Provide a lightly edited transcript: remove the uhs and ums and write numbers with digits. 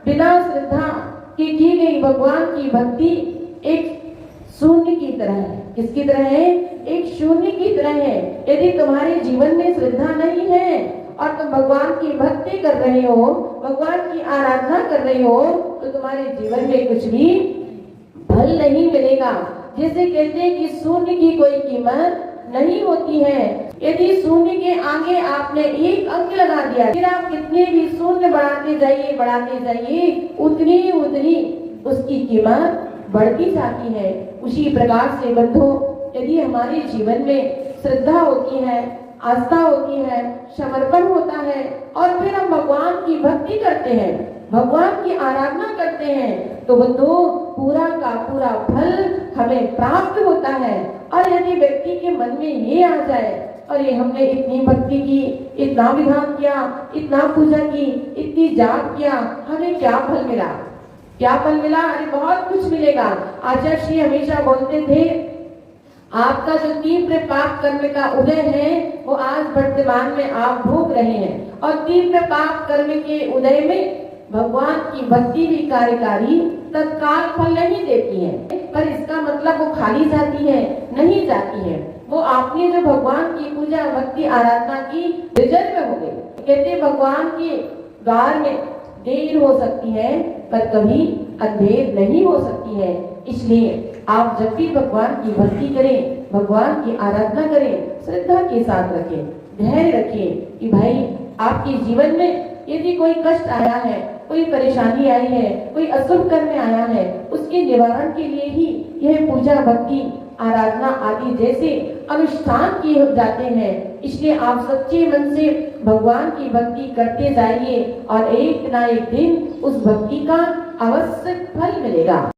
बिना श्रद्धा की गई भगवान की भक्ति एक शून्य की तरह है। किसकी तरह है? एक शून्य की तरह है। यदि तुम्हारे जीवन में श्रद्धा नहीं है और तुम भगवान की भक्ति कर रहे हो, भगवान की आराधना कर रहे हो, तो तुम्हारे जीवन में कुछ भी फल नहीं मिलेगा। जैसे कहते हैं कि शून्य की कोई कीमत नहीं होती है। यदि शून्य के आगे आपने एक अंक लगा दिया, फिर आप कितने भी शून्य बढ़ाते जाइए, उतनी उसकी कीमत बढ़ती जाती है। उसी प्रकार से बंधुओं, यदि हमारे जीवन में श्रद्धा होती है, आस्था होती है, समर्पण होता है और फिर हम भगवान की भक्ति करते हैं, भगवान की आराधना करते हैं, तो बंधुओं पूरा का पूरा फल हमें प्राप्त होता है। और यदि व्यक्ति के मन में ये आ जाए, अरे हमने इतनी भक्ति की, इतना विधान किया, इतना पूजा की, इतनी जाप किया, हमें क्या फल मिला? क्या फल मिला? अरे बहुत कुछ मिलेगा। आचार्य श्री हमेशा बोलते थे, आपका जो तीव्र पाप कर्म का उदय है वो आज वर्तमान में आप भोग रहे हैं, और तीव्र पाप कर्म के उदय में भगवान की भक्ति भी कार्यकारी तत्काल फल नहीं देती है। पर इसका मतलब वो खाली जाती है? नहीं जाती है। वो आपने जो भगवान की पूजा भक्ति आराधना की, रिजल्ट में हो गई। कहते भगवान के द्वार में देर हो सकती है पर कभी अंधेर नहीं हो सकती है। इसलिए आप जब भी भगवान की भक्ति करें, भगवान की आराधना करें, श्रद्धा के साथ रखें, धैर्य रखें कि भाई आपके जीवन में यदि कोई कष्ट आया है, कोई परेशानी आई है, कोई अशुभ कर्म आया है, उसके निवारण के लिए ही यह पूजा भक्ति आराधना आदि जैसे अनुष्ठान किए जाते हैं। इसलिए आप सच्चे मन से भगवान की भक्ति करते जाइए और एक ना एक दिन उस भक्ति का अवश्य फल मिलेगा।